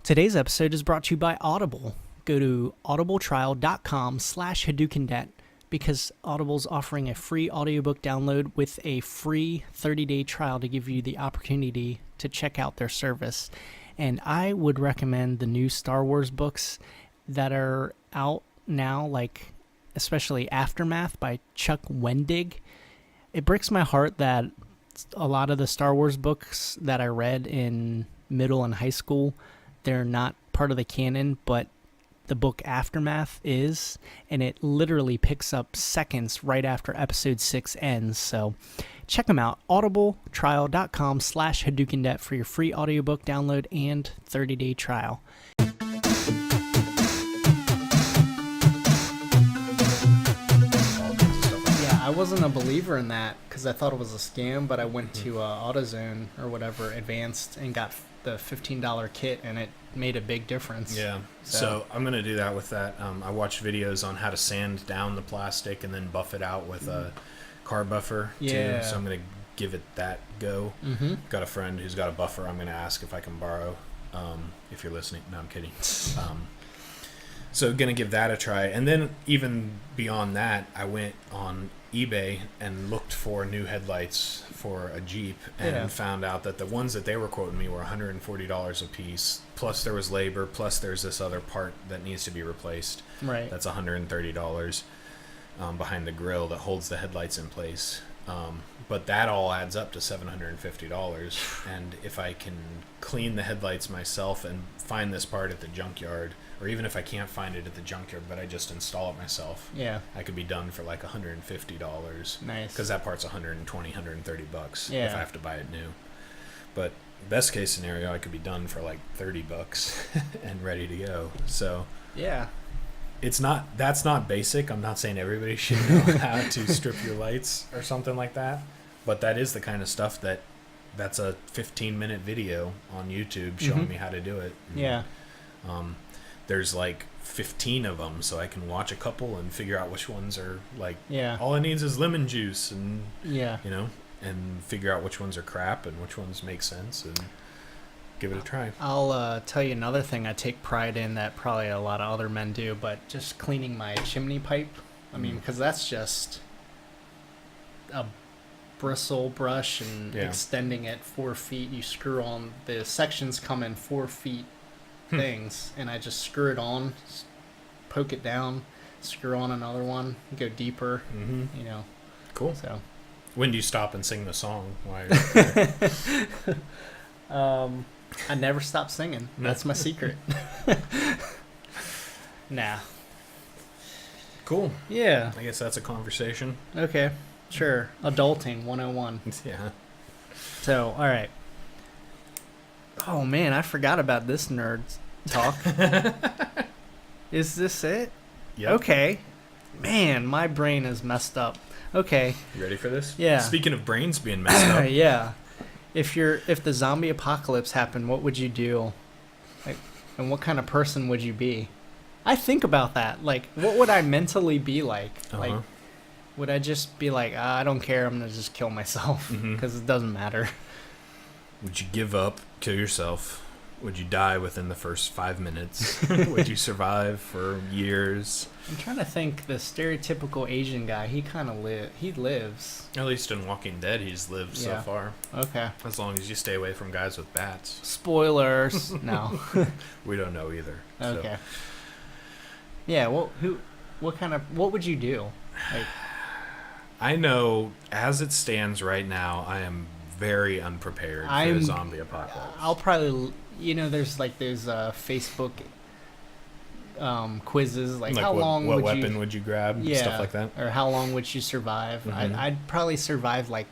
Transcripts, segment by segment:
Today's episode is brought to you by Audible. Go to audibletrial.com/HadokenDet because Audible's offering a free audiobook download with a free 30-day trial to give you the opportunity to check out their service. And I would recommend the new Star Wars books that are out now, like especially Aftermath by Chuck Wendig. It breaks my heart that a lot of the Star Wars books that I read in middle and high school, they're not part of the canon, but the book Aftermath is, and it literally picks up seconds right after episode 6 ends. So check them out, audibletrial.com/HadoukenDet for your free audiobook download and 30-day trial. Yeah, I wasn't a believer in that because I thought it was a scam, but I went to AutoZone or whatever, Advanced, and got the $15 kit, and it made a big difference. Yeah, so I'm going to do that with that. I watched videos on how to sand down the plastic and then buff it out with a car buffer too, so I'm going to give it that go. Got a friend who's got a buffer. I'm going to ask if I can borrow, if you're listening. No, I'm kidding. So going to give that a try. And then even beyond that, I went on eBay and looked for new headlights for a Jeep and found out that the ones that they were quoting me were $140 a piece, plus there was labor, plus there's this other part that needs to be replaced. Right. That's $130 behind the grill that holds the headlights in place. But that all adds up to $750. And if I can clean the headlights myself and find this part at the junkyard, or even if I can't find it at the junkyard, but I just install it myself, I could be done for like $150. Nice. Because that part's $120, $130 Yeah. if I have to buy it new. But best case scenario, I could be done for like $30 and ready to go. So yeah. That's not basic. I'm not saying everybody should know how to strip your lights or something like that, but that is the kind of stuff that's a 15-minute video on YouTube showing me how to do it. And, there's like 15 of them, so I can watch a couple and figure out which ones are like, all it needs is lemon juice, and and figure out which ones are crap and which ones make sense, and give it a try. I'll tell you another thing I take pride in that probably a lot of other men do, but just cleaning my chimney pipe. I mean, because that's just a bristle brush and extending it 4 feet. You screw on, the sections come in 4 feet things, and I just screw it on, poke it down, screw on another one, go deeper, Cool. So when do you stop and sing the song? Why? I never stop singing. That's my secret. Nah. Cool. Yeah. I guess that's a conversation. Okay. Sure. Adulting 101. Yeah. So, all right. Oh, man, I forgot about this nerd talk. Is this it? Yep. Okay. Man, my brain is messed up. Okay. You ready for this? Yeah. Speaking of brains being messed up. Yeah. If the zombie apocalypse happened, what would you do? Like, and what kind of person would you be? I think about that. Like, what would I mentally be like? Like, would I just be like, I don't care, I'm going to just kill myself because it doesn't matter? Would you give up, kill yourself? Would you die within the first 5 minutes? Would you survive for years? I'm trying to think. The stereotypical Asian guy, he kind of lives. At least in Walking Dead, he's lived so far. Okay. As long as you stay away from guys with bats. Spoilers. No. We don't know either. Okay. So. Yeah. Well, what would you do? Like, I know, as it stands right now, I am very unprepared for the zombie apocalypse. I'll probably, there's Facebook quizzes, like how long what weapon would you grab, stuff like that, or how long would you survive. I'd probably survive like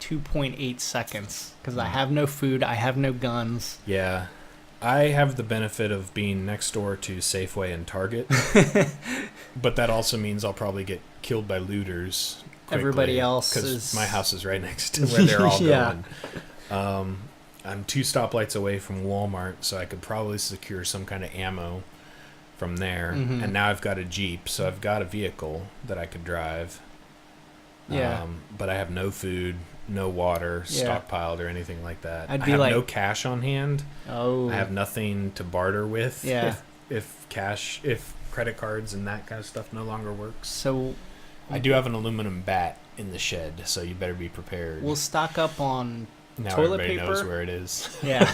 2.8 seconds because I have no food, I have no guns. Yeah, I have the benefit of being next door to Safeway and Target, but that also means I'll probably get killed by looters quickly. Everybody else, because my house is right next to where they're all going. I'm 2 stoplights away from Walmart, so I could probably secure some kind of ammo from there. And now I've got a Jeep, so I've got a vehicle that I could drive. But I have no food, no water Yeah. stockpiled or anything like that. I'd I be have like- no cash on hand. Oh. I have nothing to barter with. Yeah. If credit cards and that kind of stuff no longer works. So I do have an aluminum bat in the shed, so you better be prepared. we'll stock up on now toilet everybody knows paper. where it is. Yeah.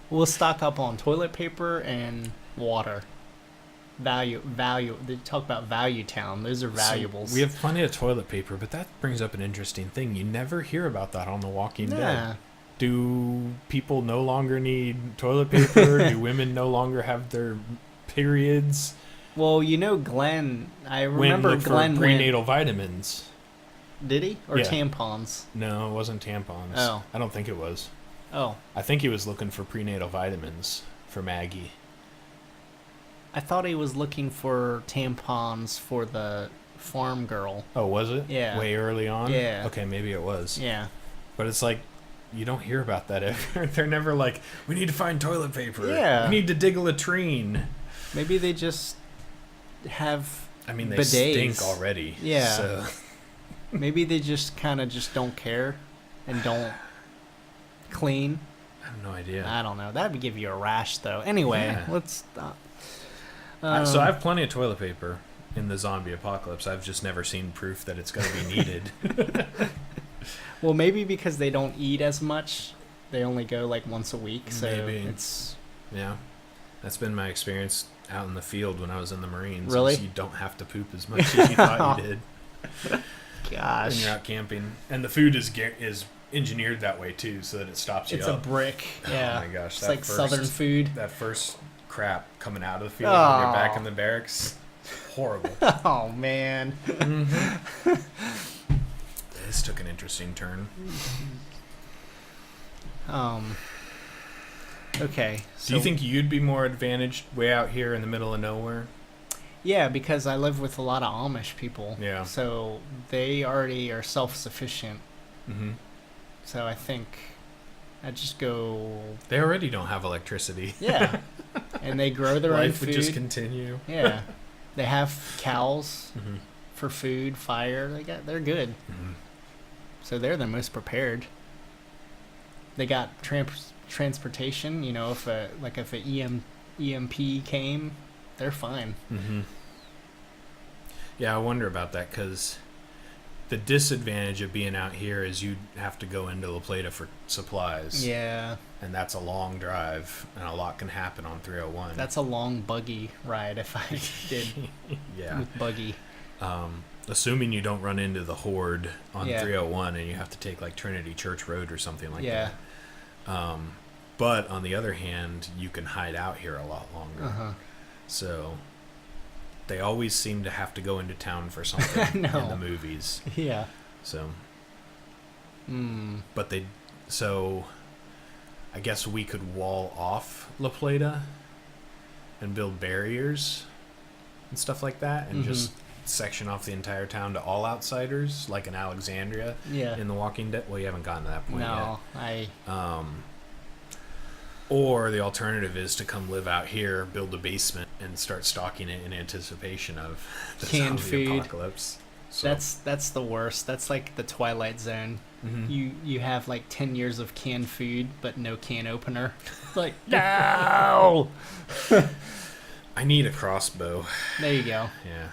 We'll stock up on toilet paper and water. Value. They talk about Value Town. Those are valuables. So we have plenty of toilet paper, but that brings up an interesting thing. You never hear about that on The Walking Dead. Yeah. Do people no longer need toilet paper? Do women no longer have their periods? Well, Glenn. I When remember look Glenn for prenatal vitamins. Did he? Or Yeah. tampons? No, it wasn't tampons. Oh. I don't think it was. Oh. I think he was looking for prenatal vitamins for Maggie. I thought he was looking for tampons for the farm girl. Oh, was it? Yeah. Way early on? Yeah. Okay, maybe it was. Yeah. But it's like, you don't hear about that ever. They're never like, we need to find toilet paper. Yeah. We need to dig a latrine. Maybe they just have. I mean, they Bidets. stink already. Yeah. So. Maybe they just kind of just don't care and don't clean. I have no idea. I don't know. That would give you a rash, though. Anyway, Yeah. let's stop. So I have plenty of toilet paper in the zombie apocalypse. I've just never seen proof that it's going to be needed. Well, maybe because they don't eat as much, they only go like once a week. So Maybe. it's Yeah. That's been my experience out in the field when I was in the Marines. Really? is You don't have to poop as much as you thought you did when gosh, you're out camping. And the food is engineered that way, too, so that it stops you it's a up. brick. Yeah. Oh, my gosh. It's that like Southern food. That first crap coming out of the field when you're back in the barracks. Horrible. Oh man. This took an interesting turn. Okay. So, Do you think you'd be more advantaged way out here in the middle of nowhere? Yeah, because I live with a lot of Amish people. Yeah. So they already are self-sufficient. Mm-hmm. So I think I'd just go. They already don't have electricity. Yeah. And they grow their own Life food. would just continue. Yeah. They have cows Mm-hmm. for food, fire. They're good. Mm-hmm. So they're the most prepared. They got transportation. If a EMP came, they're fine. Mm-hmm. Yeah, I wonder about that because the disadvantage of being out here is you have to go into La Plata for supplies. Yeah, And that's a long drive, and a lot can happen on 301. that's a long buggy ride if I did yeah. with buggy. Assuming you don't run into the horde on Yeah. 301 and you have to take like Trinity Church Road or something like Yeah. that. But on the other hand, you can hide out here a lot longer. Uh-huh. So they always seem to have to go into town for something No. in the movies. Yeah. So, Mm. but so I guess we could wall off La Plata and build barriers and stuff like that and just section off the entire town to all outsiders, like in Alexandria Yeah. in The Walking Dead. Well, you haven't gotten to that point No, yet. Or the alternative is to come live out here, build a basement, and start stocking it in anticipation of the Canned zombie food. apocalypse. So, That's the worst. That's like the Twilight Zone. mhm. You have like 10 years of canned food, but no can opener. Like, no! I need a crossbow. There you go. Yeah,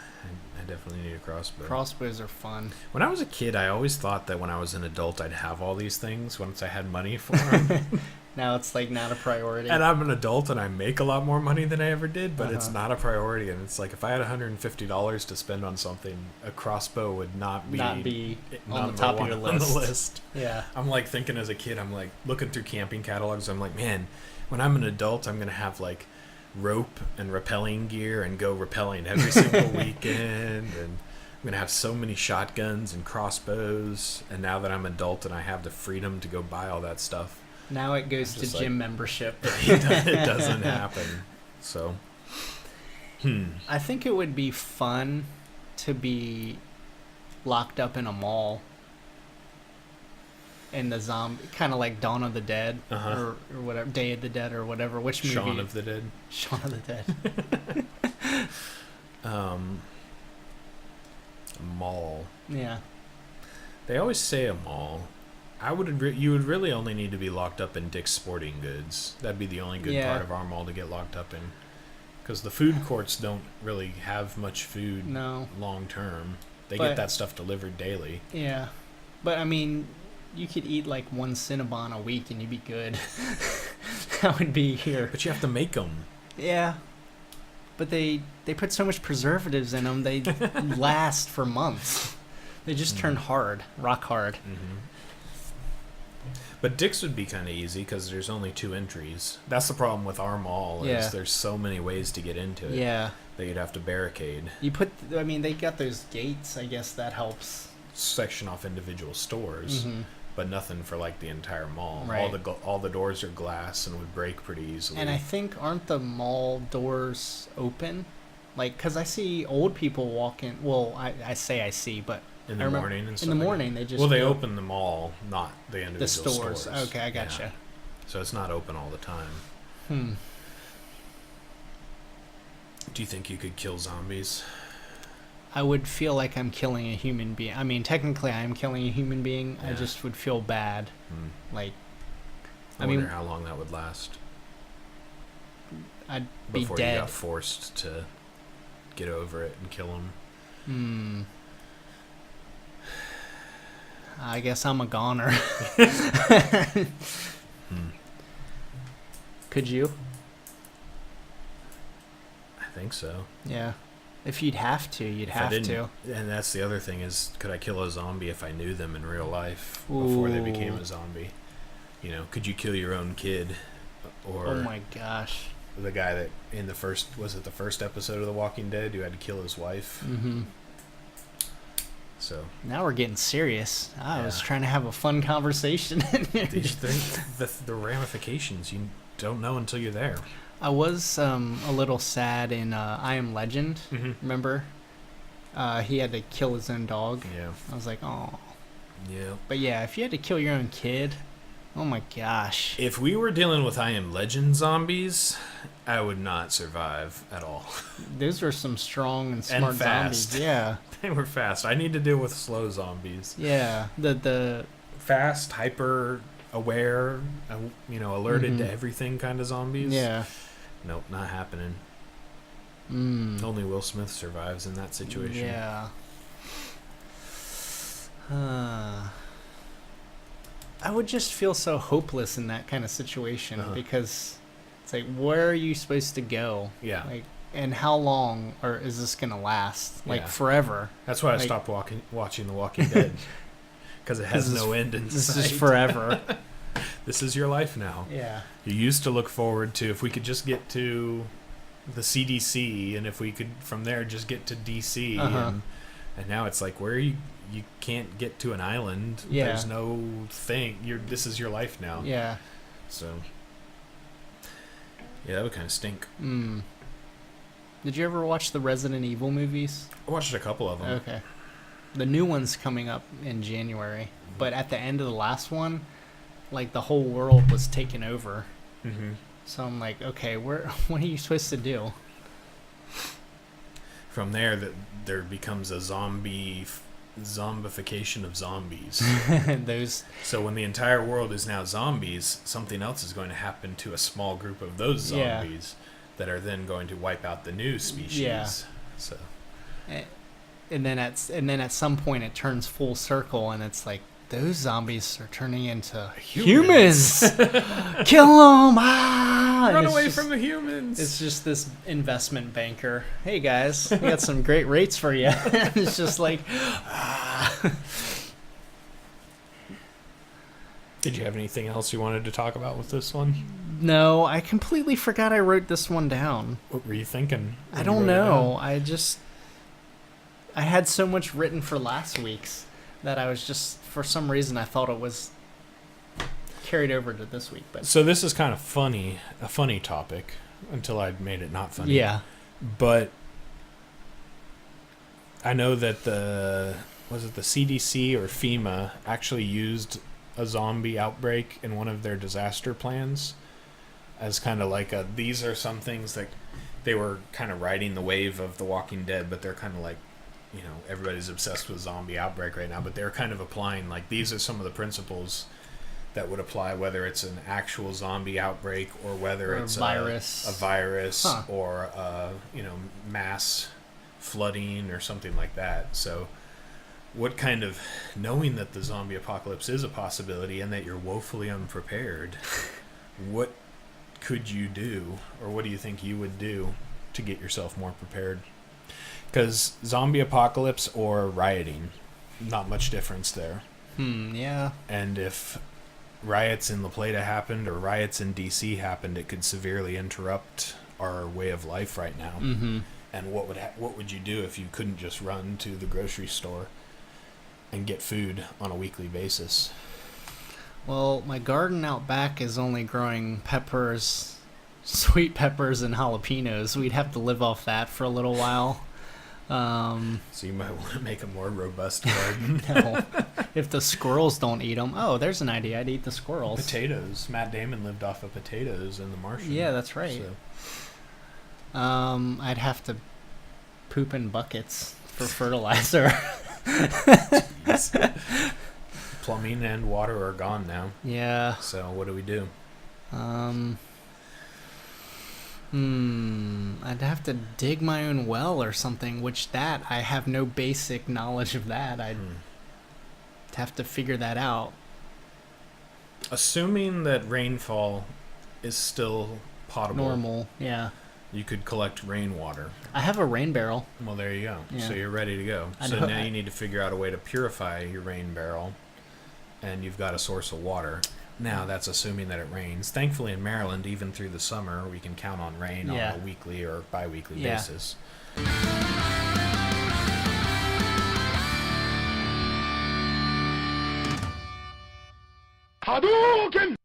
I definitely need a crossbow. Crossbows are fun. When I was a kid, I always thought that when I was an adult, I'd have all these things once I had money for them. Now it's like not a priority. And I'm an adult and I make a lot more money than I ever did, but it's Uh-huh. not a priority. And it's like if I had $150 to spend on something, a crossbow would not be on the number top of one your on list. the list. Yeah. I'm like thinking as a kid, I'm like looking through camping catalogs. I'm like, man, when I'm an adult, I'm gonna have like rope and rappelling gear and go rappelling every single weekend, and I'm gonna have so many shotguns and crossbows. And now that I'm adult and I have the freedom to go buy all that stuff, Now it goes to Just gym membership. it doesn't happen. So, I think it would be fun to be locked up in a mall in the zombie, kind of like Dawn of the Dead Uh-huh. or whatever, Day of the Dead or whatever. Which movie? Shaun of the Dead. Shaun of the Dead. A mall. Yeah. They always say a mall. You would really only need to be locked up in Dick's Sporting Goods. That'd be the only good part of our mall to get locked up in. Because the food courts don't really have much food long term. They get that stuff delivered daily. Yeah. But, I mean, you could eat like one Cinnabon a week and you'd be good. That would be here. But you have to make them. Yeah. But they put so much preservatives in them, they last for months. They just turn hard, rock hard. Mm-hmm. But Dick's would be kind of easy because there's only 2 entries. That's the problem with our mall is there's so many ways to get into it. Yeah. That you'd have to barricade. They got those gates. I guess that helps. Section off individual stores, but nothing for like the entire mall. Right. All the doors are glass and would break pretty easily. And I think aren't the mall doors open? Like, because I see old people walking. Well, I see, but in the morning and stuff. In the morning, they just they open the mall, not the individual the stores. Okay, I gotcha. Yeah. So it's not open all the time. Do you think you could kill zombies? I would feel like I'm killing a human being. I mean, technically, I am killing a human being. Yeah. I just would feel bad. Like, I wonder how long that would last. I'd be before dead. You got forced to get over it and kill them. I guess I'm a goner. Could you? I think so. Yeah. If you'd have to, you'd have to. And that's the other thing is, could I kill a zombie if I knew them in real life before they became a zombie? You know, could you kill your own kid? Or oh my gosh. The guy that in the first episode of The Walking Dead who had to kill his wife? Mm-hmm. So now we're getting serious. I was trying to have a fun conversation. These things, the ramifications, you don't know until you're there. I was a little sad in I Am Legend. Mm-hmm. Remember? He had to kill his own dog. Yeah. I was like, oh. Yeah. But yeah, if you had to kill your own kid, oh my gosh. If we were dealing with I Am Legend zombies, I would not survive at all. Those were some strong and smart and fast. zombies. Yeah. They were fast. I need to deal with slow zombies. Yeah. The fast, hyper aware, alerted to everything kind of zombies. Yeah. Nope, not happening. Only Will Smith survives in that situation. Yeah. I would just feel so hopeless in that kind of situation because it's like, where are you supposed to go? Yeah. Like, and how long is this gonna last? Like forever. That's why I stopped watching The Walking Dead because it has no end in sight. This is forever. This is your life now. Yeah. You used to look forward to if we could just get to the CDC and if we could from there just get to DC and now it's like where you can't get to an island. Yeah. There's no thing. This is your life now. Yeah. So yeah, that would kind of stink. Did you ever watch the Resident Evil movies? I watched a couple of them. Okay. The new one's coming up in January, but at the end of the last one, like the whole world was taken over. So I'm like, okay, what are you supposed to do? From there becomes a zombification of zombies. So when the entire world is now zombies, something else is going to happen to a small group of those zombies that are then going to wipe out the new species. Yeah. So. And then at some point it turns full circle and it's like those zombies are turning into humans. Kill them! Run away from the humans. It's just this investment banker. Hey guys, we got some great rates for you. It's just like. Did you have anything else you wanted to talk about with this one? No, I completely forgot I wrote this one down. What were you thinking? I don't know. I had so much written for last week's that I was just, for some reason, I thought it was carried over to this week. But so this is kind of a funny topic until I made it not funny. Yeah. But I know that the CDC or FEMA actually used a zombie outbreak in one of their disaster plans as kind of like these are some things that they were kind of riding the wave of The Walking Dead, but they're kind of like everybody's obsessed with zombie outbreak right now, but they're kind of applying, like, these are some of the principles that would apply, whether it's an actual zombie outbreak or whether it's a virus or mass flooding or something like that. So what kind of, knowing that the zombie apocalypse is a possibility and that you're woefully unprepared, what could you do, or what do you think you would do to get yourself more prepared? Because zombie apocalypse or rioting, not much difference there. Yeah. And if riots in La Plata happened or riots in DC happened, it could severely interrupt our way of life right now. Mm-hmm. And what would you do if you couldn't just run to the grocery store and get food on a weekly basis? Well, my garden out back is only growing peppers, sweet peppers, and jalapenos. We'd have to live off that for a little while. So you might want to make a more robust garden. No, if the squirrels don't eat them. Oh, there's an idea. I'd eat the squirrels. Potatoes. Matt Damon lived off of potatoes in The Martian. Yeah, that's right. So. I'd have to poop in buckets for fertilizer. Plumbing and water are gone now. Yeah. So what do we do? I'd have to dig my own well or something, which I have no basic knowledge of that. I'd have to figure that out. Assuming that rainfall is still potable. Normal, yeah. You could collect rainwater. I have a rain barrel. Well, there you go. Yeah. So you're ready to go. So now you need to figure out a way to purify your rain barrel, and you've got a source of water. Now, that's assuming that it rains. Thankfully, in Maryland, even through the summer, we can count on rain on a weekly or bi-weekly basis. Hadoken!